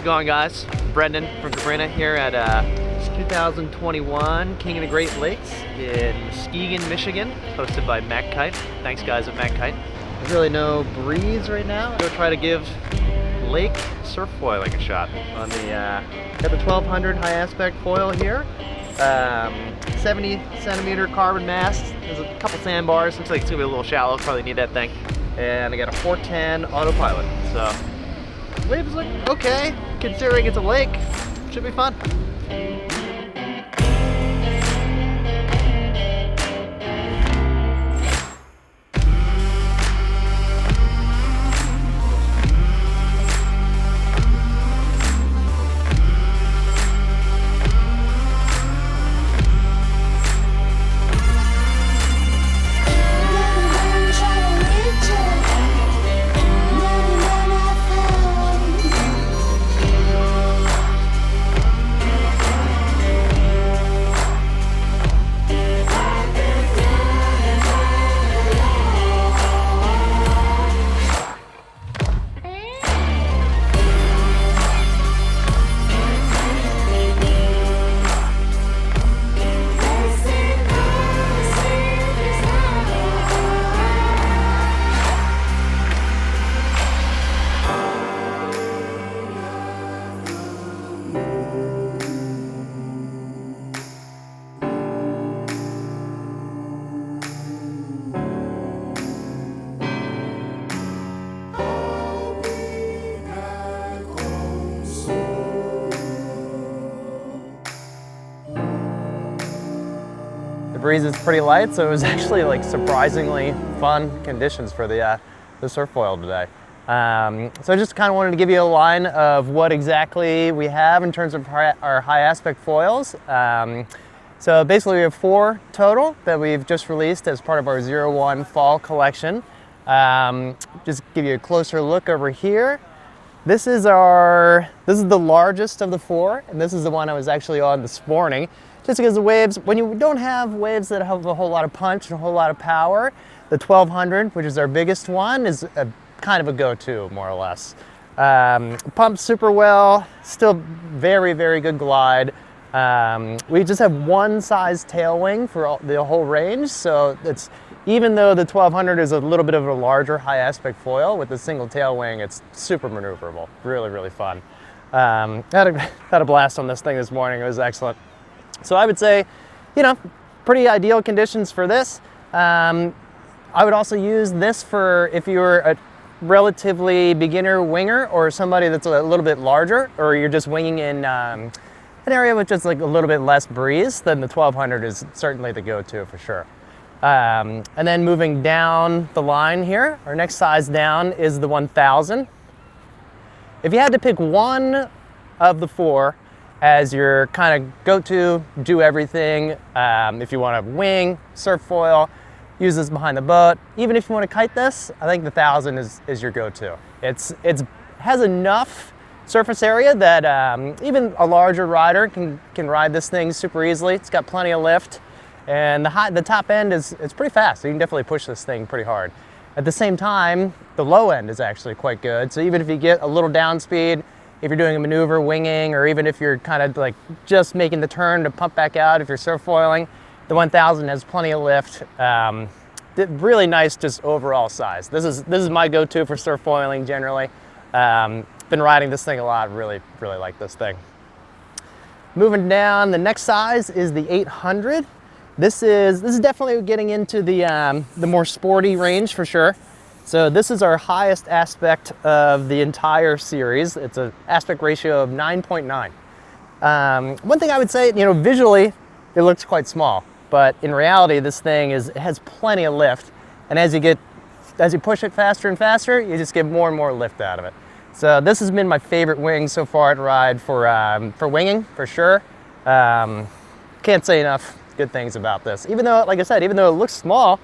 it going, guys? Brendan from Sabrina here at 2021 King of the Great Lakes in Muskegon, Michigan, hosted by Mac Kite. Thanks, guys at Mac Kite. There's really no breeze right now. Go try to give lake surf foiling a shot on the got the 1200 high aspect foil here. 70 centimeter carbon mast. There's a couple sandbars. Looks like it's gonna be a little shallow. Probably need that thing. And I got a 410 autopilot. So waves look okay, considering it's a lake. Should be fun. The breeze is pretty light, so it was actually like surprisingly fun conditions for the surf foil today. So I just kind of wanted to give you a line of what exactly we have in terms of our high aspect foils. So basically we have 4 total that we've just released as part of our 01 fall collection. Just give you a closer look over here. This is the largest of the 4, and this is the one I was actually on this morning. Just because the waves, when you don't have waves that have a whole lot of punch and a whole lot of power, the 1200, which is our biggest one, is kind of a go-to, more or less. Pumps super well, still very, very good glide. We just have one size tail wing for the whole range, so it's, even though the 1200 is a little bit of a larger high aspect foil, with the single tail wing, it's super maneuverable. Really, really fun. Had a blast on this thing this morning. It was excellent. So I would say, pretty ideal conditions for this. I would also use this for if you're a relatively beginner winger or somebody that's a little bit larger, or you're just winging in an area with just like a little bit less breeze, then the 1200 is certainly the go-to for sure. And then moving down the line here, our next size down is the 1000. If you had to pick one of the 4 as your kind of go-to, do everything, if you want to wing, surf foil, use this behind the boat. Even if you want to kite this, I think the 1000 is your go-to. It has enough surface area that even a larger rider can ride this thing super easily. It's got plenty of lift, and the top end is pretty fast, so you can definitely push this thing pretty hard. At the same time, the low end is actually quite good, so even if you get a little down speed, if you're doing a maneuver winging, or even if you're kind of like just making the turn to pump back out if you're surf foiling, the 1000 has plenty of lift. Really nice just overall size. This is my go-to for surf foiling generally. Been riding this thing a lot, really, really like this thing. Moving down, the next size is the 800. This is definitely getting into the more sporty range for sure. So this is our highest aspect of the entire series. It's an aspect ratio of 9.9. One thing I would say, visually, it looks quite small, but in reality, this thing it has plenty of lift. And as you push it faster and faster, you just get more and more lift out of it. So this has been my favorite wing so far to ride for winging, for sure. Can't say enough good things about this. Even though, like I said, even though it looks small,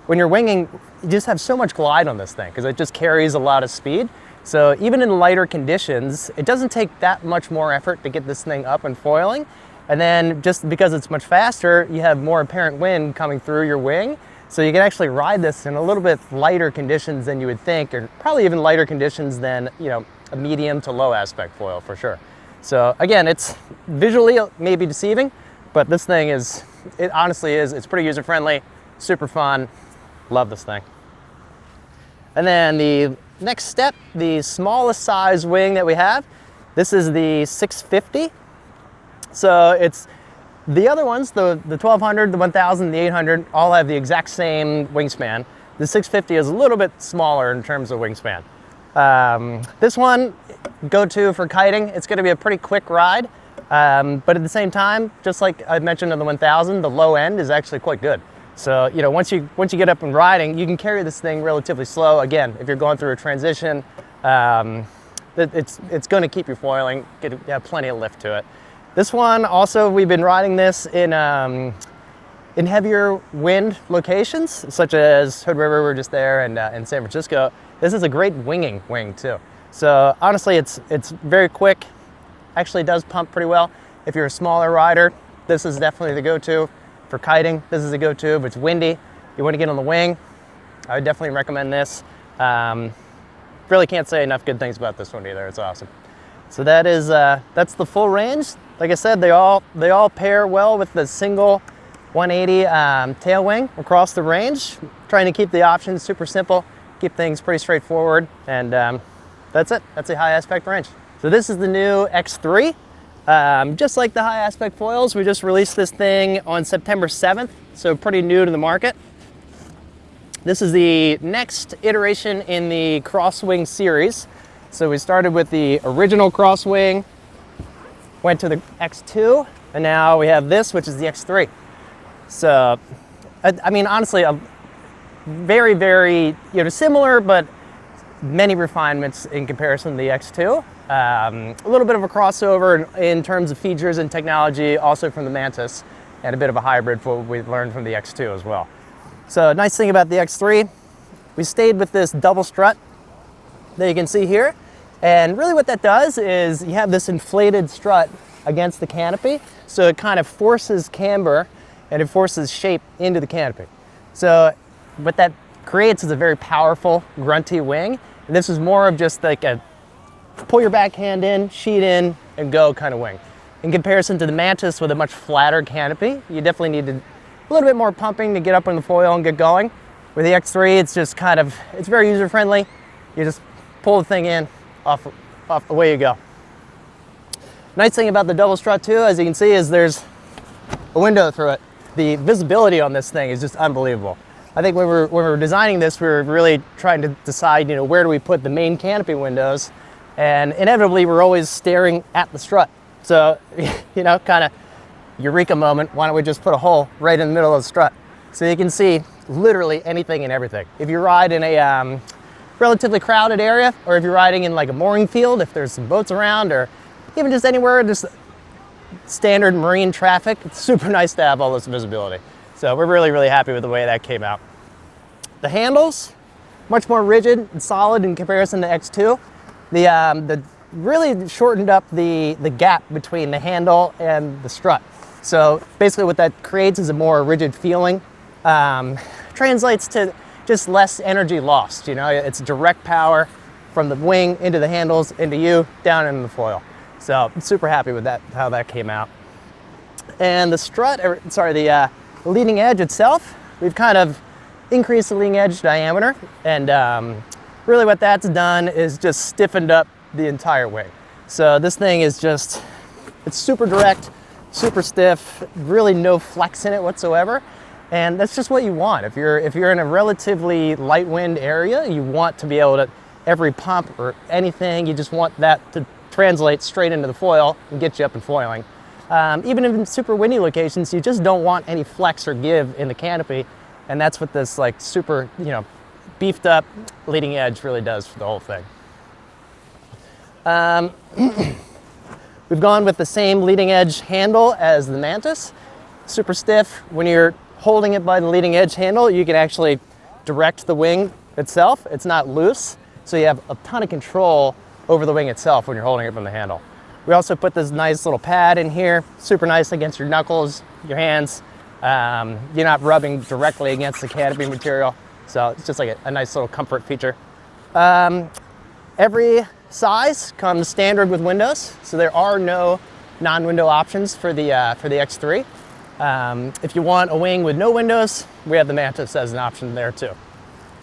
when you're winging, you just have so much glide on this thing because it just carries a lot of speed. So even in lighter conditions, it doesn't take that much more effort to get this thing up and foiling. And then just because it's much faster, you have more apparent wind coming through your wing. So you can actually ride this in a little bit lighter conditions than you would think, or probably even lighter conditions than a medium to low aspect foil for sure. So again, it's visually maybe deceiving, but this thing is, it honestly is, it's pretty user friendly, super fun, love this thing. And then the next step, the smallest size wing that we have, this is the 650. So it's, the other ones, the 1200, the 1000, the 800, all have the exact same wingspan. The 650 is a little bit smaller in terms of wingspan. This one, go-to for kiting. It's gonna be a pretty quick ride, but at the same time, just like I mentioned in the 1000, the low end is actually quite good. So, you know, once you get up and riding, you can carry this thing relatively slow. Again, if you're going through a transition, it's gonna keep you foiling, have plenty of lift to it. This one, also, we've been riding this in heavier wind locations, such as Hood River, we're just there, and in San Francisco. This is a great winging wing too. So honestly, it's very quick, actually does pump pretty well. If you're a smaller rider, this is definitely the go-to. For kiting, this is a go-to. If it's windy, you want to get on the wing, I would definitely recommend this. Really can't say enough good things about this one either, it's awesome. So that is, that's the full range. Like I said, they all pair well with the single 180 tail wing across the range. Trying to keep the options super simple, keep things pretty straightforward, and that's it. That's a high aspect range. So this is the new X3. Just like the high aspect foils, we just released this thing on September 7th, so pretty new to the market. This is the next iteration in the Crosswing series. So we started with the original Crosswing, went to the X2, and now we have this, which is the X3. So, I mean, honestly, very, very, similar, but many refinements in comparison to the X2. A little bit of a crossover in terms of features and technology, also from the Mantis, and a bit of a hybrid for what we've learned from the X2 as well. So, nice thing about the X3, we stayed with this double strut that you can see here. And really what that does is you have this inflated strut against the canopy, so it kind of forces camber and it forces shape into the canopy. So what that creates is a very powerful, grunty wing. And this is more of just like a pull your backhand in, sheet in, and go kind of wing. In comparison to the Mantis with a much flatter canopy, you definitely need a little bit more pumping to get up on the foil and get going. With the X3, it's just kind of, it's very user-friendly. You just pull the thing in, off, away you go. Nice thing about the double strut too, as you can see, is there's a window through it. The visibility on this thing is just unbelievable. I think when we were designing this, we were really trying to decide, where do we put the main canopy windows, and inevitably we're always staring at the strut. So, kind of eureka moment, why don't we just put a hole right in the middle of the strut? So you can see literally anything and everything. If you ride in a relatively crowded area, or if you're riding in like a mooring field, if there's some boats around, or even just anywhere, just standard marine traffic, it's super nice to have all this visibility. So we're really, really happy with the way that came out. The handles, much more rigid and solid in comparison to X2. The really shortened up the gap between the handle and the strut. So basically what that creates is a more rigid feeling. Translates to just less energy lost, it's direct power from the wing into the handles, into you, down into the foil. So I'm super happy with that, how that came out. And the strut, the leading edge itself, we've kind of increased the leading edge diameter, and really what that's done is just stiffened up the entire wing. So this thing is just, it's super direct, super stiff, really no flex in it whatsoever. And that's just what you want. If you're in a relatively light wind area, you want to be able to, every pump or anything, you just want that to translate straight into the foil and get you up and foiling. Even in super windy locations, you just don't want any flex or give in the canopy. And that's what this like super, beefed up leading edge really does for the whole thing. We've gone with the same leading edge handle as the Mantis. Super stiff. When you're holding it by the leading edge handle, you can actually direct the wing itself. It's not loose, so you have a ton of control over the wing itself when you're holding it from the handle. We also put this nice little pad in here, super nice against your knuckles, your hands. You're not rubbing directly against the canopy material, so it's just like a nice little comfort feature. Every size comes standard with windows, so there are no non-window options for the X3. If you want a wing with no windows, we have the Mantis as an option there too.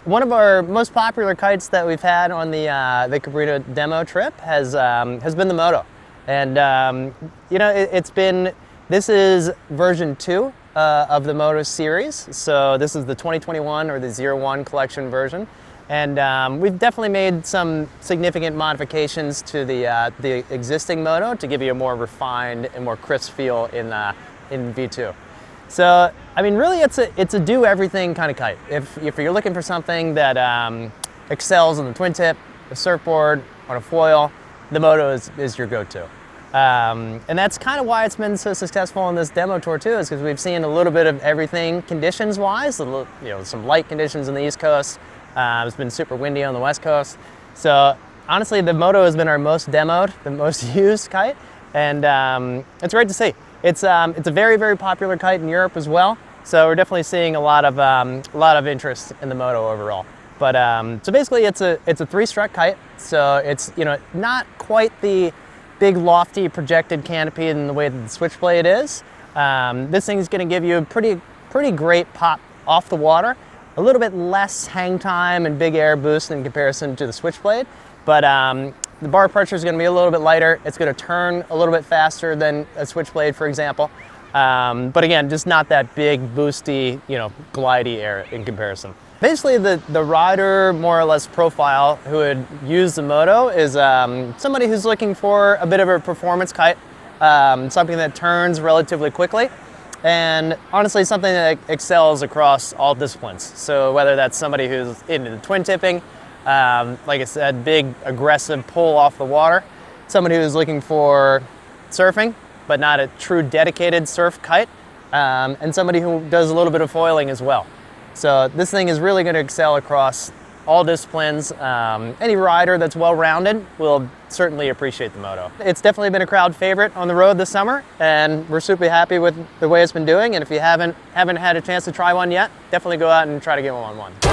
One of our most popular kites that we've had on the Cabrita demo trip has been the Moto, and you know, this is version 2 of the Moto series. So this is the 2021 or the 01 collection version, and we've definitely made some significant modifications to the existing Moto to give you a more refined and more crisp feel in V2. So, I mean, really it's a do everything kind of kite. If you're looking for something that excels on the twin tip, a surfboard, on a foil, the Moto is your go-to. And that's kind of why it's been so successful on this demo tour too, is because we've seen a little bit of everything conditions-wise. You know, some light conditions on the East Coast. It's been super windy on the West Coast. So honestly, the Moto has been our most demoed, the most used kite, and it's great to see. It's a very, very popular kite in Europe as well. So we're definitely seeing a lot of interest in the Moto overall. But so basically, it's a 3-strut kite. So it's, you know, not quite the big lofty projected canopy in the way that the Switchblade is. This thing is going to give you a pretty great pop off the water. A little bit less hang time and big air boost in comparison to the Switchblade, but the bar pressure is going to be a little bit lighter. It's going to turn a little bit faster than a Switchblade, for example. But again, just not that big boosty, you know, glidey air in comparison. Basically, the rider, more or less profile who would use the Moto is somebody who's looking for a bit of a performance kite, something that turns relatively quickly, and honestly something that excels across all disciplines. So whether that's somebody who's into the twin tipping, like I said, big aggressive pull off the water, somebody who's looking for surfing but not a true dedicated surf kite, and somebody who does a little bit of foiling as well. So this thing is really going to excel across all disciplines. Any rider that's well-rounded will certainly appreciate the Moto. It's definitely been a crowd favorite on the road this summer, and we're super happy with the way it's been doing. And if you haven't had a chance to try one yet, definitely go out and try to get one on one.